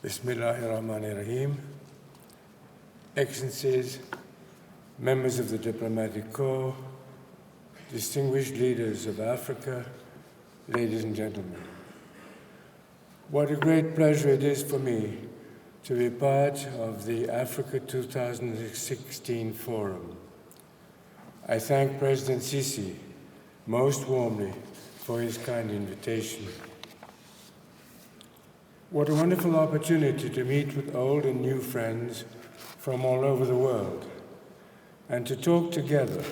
Bismillahirrahmanirrahim. Excellencies, members of the Diplomatic Corps, distinguished leaders of Africa, ladies and gentlemen. What a great pleasure it is for me to be part of the Africa 2016 Forum. I thank President Sisi most warmly for his kind invitation. What a wonderful opportunity to meet with old and new friends from all over the world and to talk together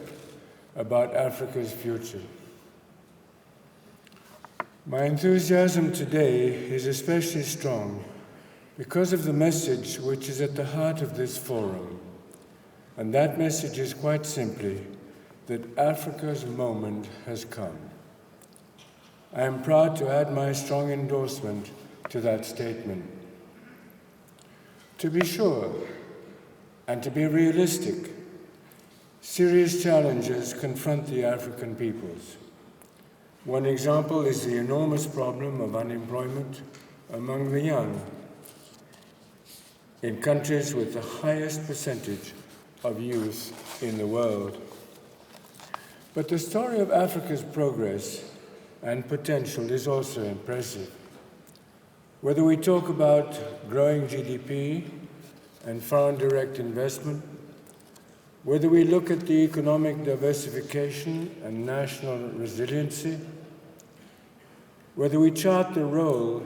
about Africa's future. My enthusiasm today is especially strong because of the message which is at the heart of this forum. And that message is quite simply that Africa's moment has come. I am proud to add my strong endorsement to that statement. To be sure, and to be realistic, serious challenges confront the African peoples. One example is the enormous problem of unemployment among the young in countries with the highest percentage of youth in the world. But the story of Africa's progress and potential is also impressive. Whether we talk about growing GDP and foreign direct investment, whether we look at the economic diversification and national resiliency, whether we chart the role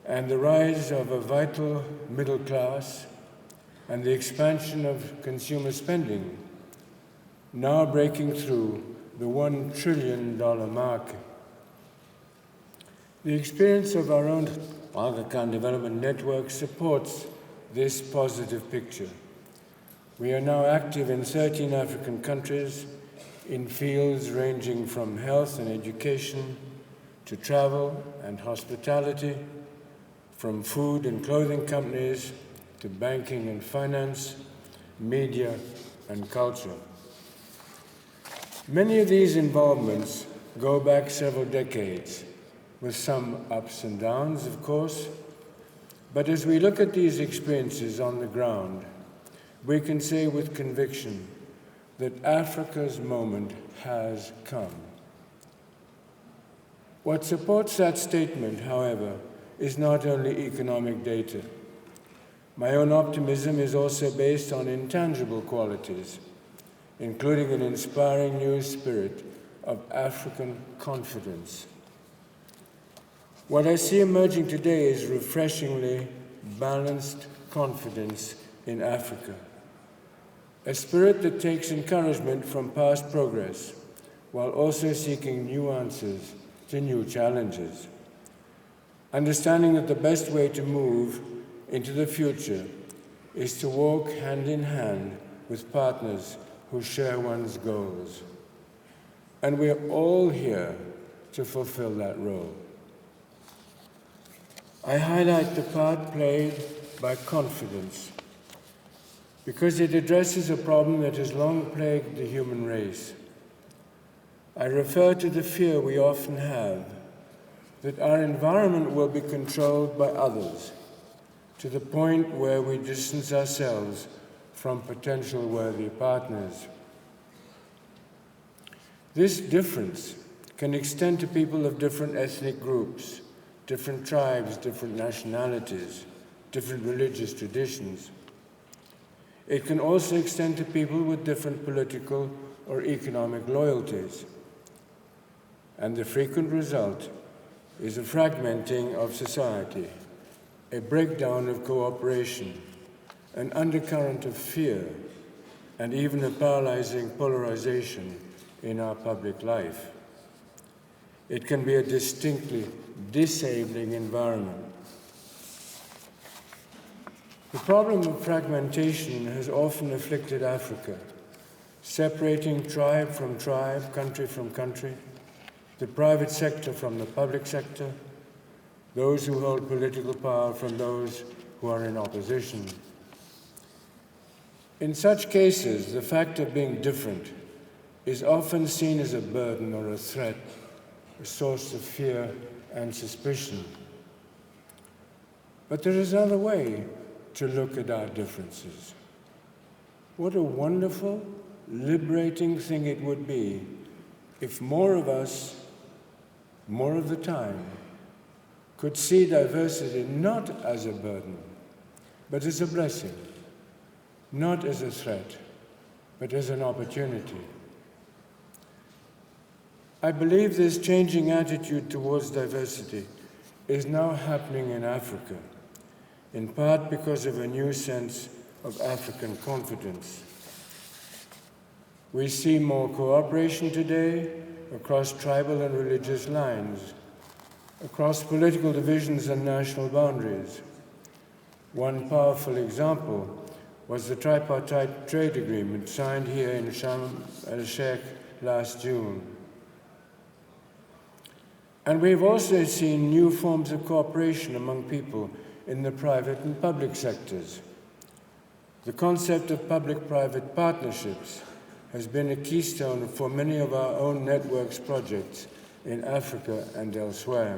and the rise of a vital middle class and the expansion of consumer spending, now breaking through the $1 trillion mark. The experience of our own Aga Khan Development Network supports this positive picture. We are now active in 13 African countries in fields ranging from health and education to travel and hospitality, from food and clothing companies to banking and finance, media and culture. Many of these involvements go back several decades, with some ups and downs, of course. But as we look at these experiences on the ground, we can say with conviction that Africa's moment has come. What supports that statement, however, is not only economic data. My own optimism is also based on intangible qualities, including an inspiring new spirit of African confidence. What I see emerging today is refreshingly balanced confidence in Africa, a spirit that takes encouragement from past progress while also seeking new answers to new challenges, understanding that the best way to move into the future is to walk hand in hand with partners who share one's goals. And we're all here to fulfill that role. I highlight the part played by confidence because it addresses a problem that has long plagued the human race. I refer to the fear we often have that our environment will be controlled by others to the point where we distance ourselves from potential worthy partners. This difference can extend to people of different ethnic groups, different tribes, different nationalities, different religious traditions. It can also extend to people with different political or economic loyalties. And the frequent result is a fragmenting of society, a breakdown of cooperation, an undercurrent of fear, and even a paralyzing polarization in our public life. It can be a distinctly disabling environment. The problem of fragmentation has often afflicted Africa, separating tribe from tribe, country from country, the private sector from the public sector, those who hold political power from those who are in opposition. In such cases, the fact of being different is often seen as a burden or a threat, a source of fear and suspicion. But there is another way to look at our differences. What a wonderful, liberating thing it would be if more of us, more of the time, could see diversity not as a burden, but as a blessing, not as a threat, but as an opportunity. I believe this changing attitude towards diversity is now happening in Africa, in part because of a new sense of African confidence. We see more cooperation today across tribal and religious lines, across political divisions and national boundaries. One powerful example was the tripartite trade agreement signed here in Sharm el-Sheikh last June. And we've also seen new forms of cooperation among people in the private and public sectors. The concept of public-private partnerships has been a keystone for many of our own networks projects in Africa and elsewhere.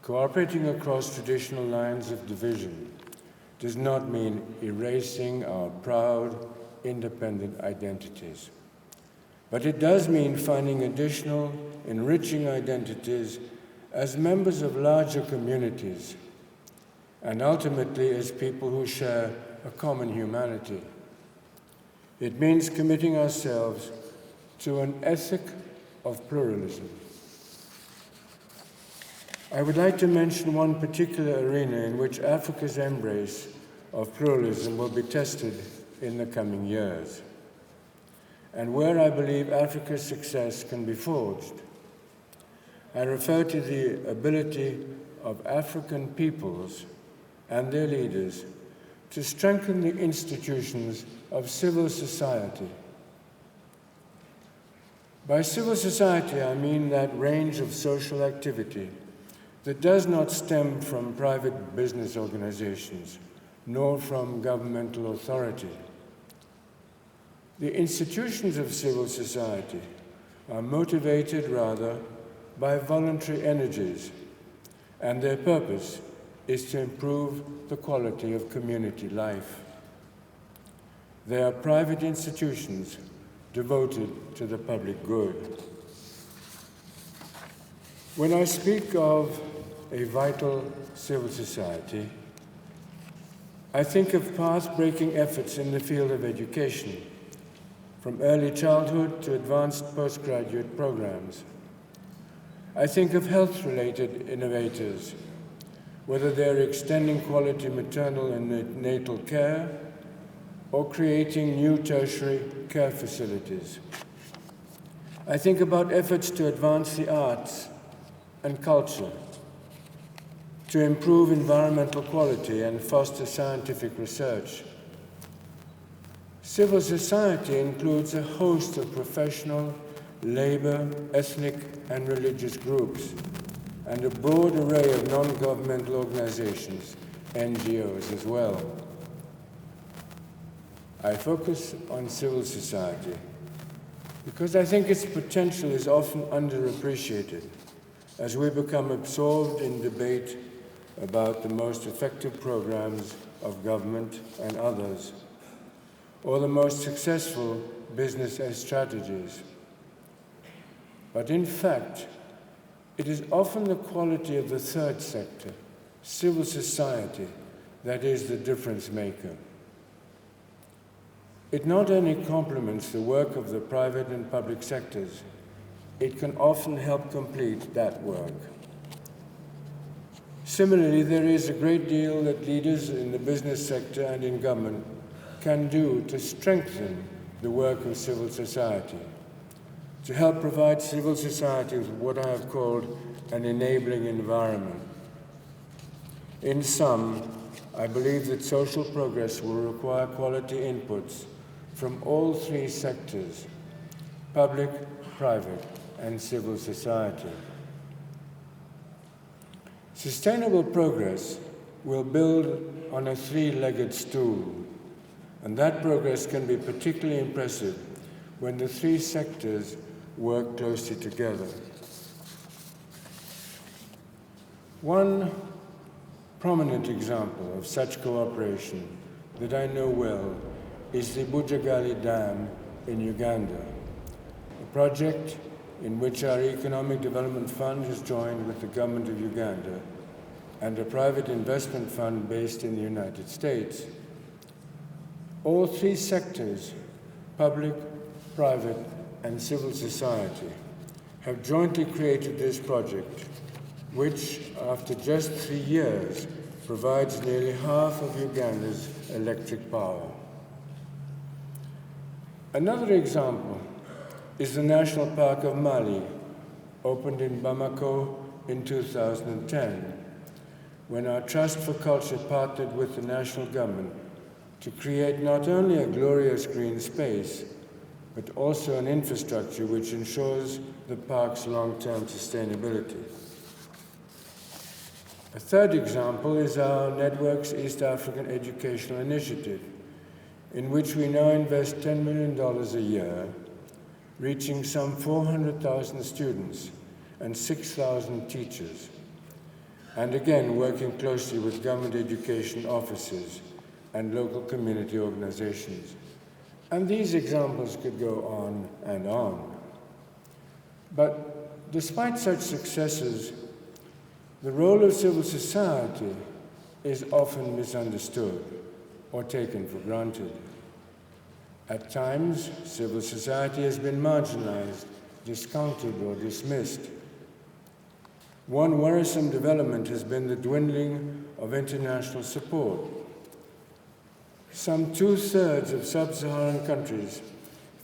Cooperating across traditional lines of division does not mean erasing our proud, independent identities. But it does mean finding additional, enriching identities as members of larger communities, and ultimately as people who share a common humanity. It means committing ourselves to an ethic of pluralism. I would like to mention one particular arena in which Africa's embrace of pluralism will be tested in the coming years, and where I believe Africa's success can be forged. I refer to the ability of African peoples and their leaders to strengthen the institutions of civil society. By civil society, I mean that range of social activity that does not stem from private business organizations, nor from governmental authority. The institutions of civil society are motivated rather by voluntary energies, and their purpose is to improve the quality of community life. They are private institutions devoted to the public good. When I speak of a vital civil society, I think of path-breaking efforts in the field of education, from early childhood to advanced postgraduate programs. I think of health-related innovators, whether they're extending quality maternal and natal care or creating new tertiary care facilities. I think about efforts to advance the arts and culture, to improve environmental quality and foster scientific research. Civil society includes a host of professional, labor, ethnic, and religious groups, and a broad array of non-governmental organizations, NGOs as well. I focus on civil society because I think its potential is often underappreciated as we become absorbed in debate about the most effective programs of government and others, or the most successful business strategies. But in fact, it is often the quality of the third sector, civil society, that is the difference maker. It not only complements the work of the private and public sectors, it can often help complete that work. Similarly, there is a great deal that leaders in the business sector and in government can do to strengthen the work of civil society, to help provide civil society with what I have called an enabling environment. In sum, I believe that social progress will require quality inputs from all three sectors: public, private, and civil society. Sustainable progress will build on a three-legged stool, and that progress can be particularly impressive when the three sectors work closely together. One prominent example of such cooperation that I know well is the Bujagali Dam in Uganda, a project in which our Economic Development Fund has joined with the government of Uganda and a private investment fund based in the United States. All three sectors, public, private, and civil society, have jointly created this project, which, after just 3 years, provides nearly half of Uganda's electric power. Another example is the National Park of Mali, opened in Bamako in 2010, when our Trust for Culture partnered with the national government to create not only a glorious green space, but also an infrastructure which ensures the park's long-term sustainability. A third example is our Networks East African Educational Initiative, in which we now invest $10 million a year, reaching some 400,000 students and 6,000 teachers, and again working closely with government education offices and local community organizations. And these examples could go on and on. But despite such successes, the role of civil society is often misunderstood or taken for granted. At times, civil society has been marginalized, discounted, or dismissed. One worrisome development has been the dwindling of international support. Some 2/3 of sub-Saharan countries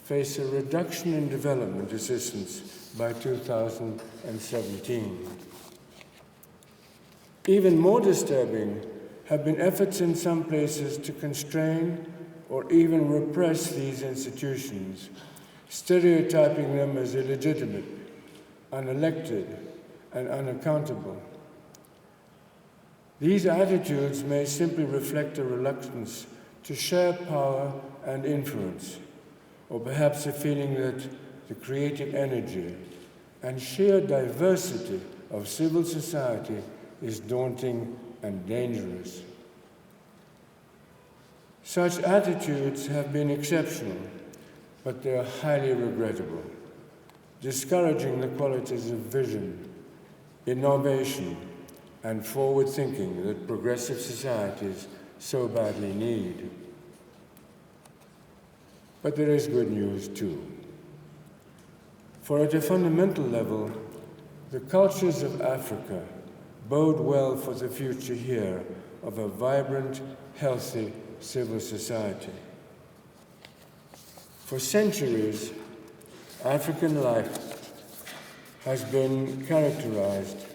face a reduction in development assistance by 2017. Even more disturbing have been efforts in some places to constrain or even repress these institutions, stereotyping them as illegitimate, unelected, and unaccountable. These attitudes may simply reflect a reluctance to share power and influence, or perhaps a feeling that the creative energy and sheer diversity of civil society is daunting and dangerous. Such attitudes have been exceptional, but they are highly regrettable, discouraging the qualities of vision, innovation, and forward thinking that progressive societies so badly need. But there is good news too. For at a fundamental level, the cultures of Africa bode well for the future here of a vibrant, healthy civil society. For centuries, African life has been characterized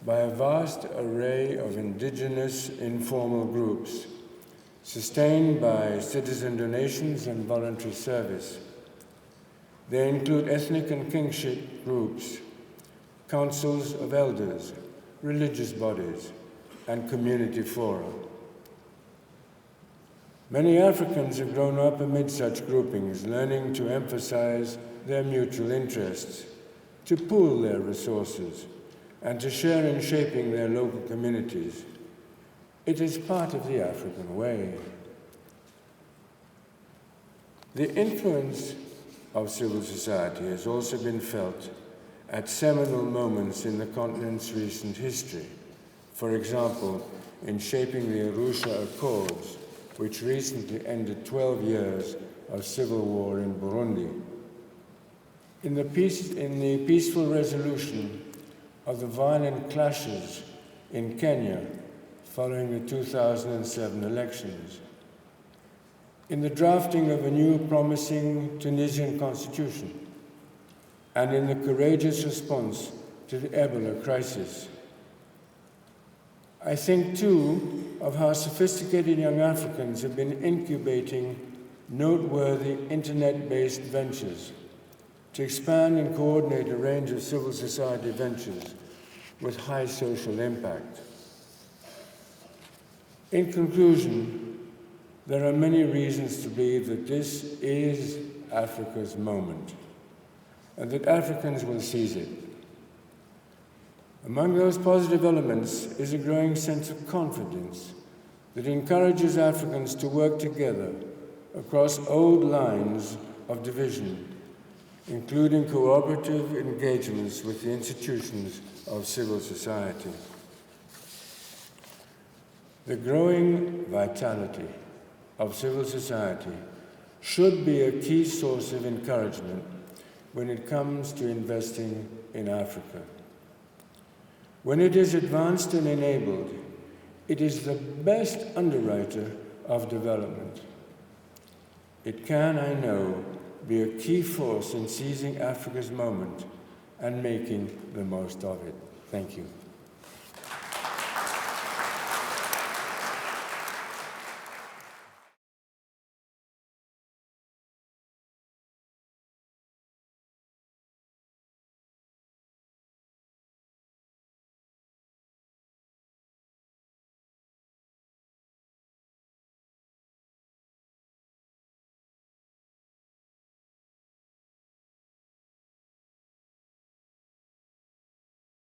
by a vast array of indigenous informal groups, sustained by citizen donations and voluntary service. They include ethnic and kingship groups, councils of elders, religious bodies, and community fora. Many Africans have grown up amid such groupings, learning to emphasize their mutual interests, to pool their resources, and to share in shaping their local communities. It is part of the African way. The influence of civil society has also been felt at seminal moments in the continent's recent history. For example, in shaping the Arusha Accords, which recently ended 12 years of civil war in Burundi. In the peaceful resolution of the violent clashes in Kenya following the 2007 elections. In the drafting of a new promising Tunisian constitution, and in the courageous response to the Ebola crisis. I think, too, of how sophisticated young Africans have been incubating noteworthy internet-based ventures to expand and coordinate a range of civil society ventures with high social impact. In conclusion, there are many reasons to believe that this is Africa's moment, and that Africans will seize it. Among those positive elements is a growing sense of confidence that encourages Africans to work together across old lines of division, including cooperative engagements with the institutions of civil society. The growing vitality of civil society should be a key source of encouragement when it comes to investing in Africa. When it is advanced and enabled, it is the best underwriter of development. It can, I know, be a key force in seizing Africa's moment and making the most of it. Thank you.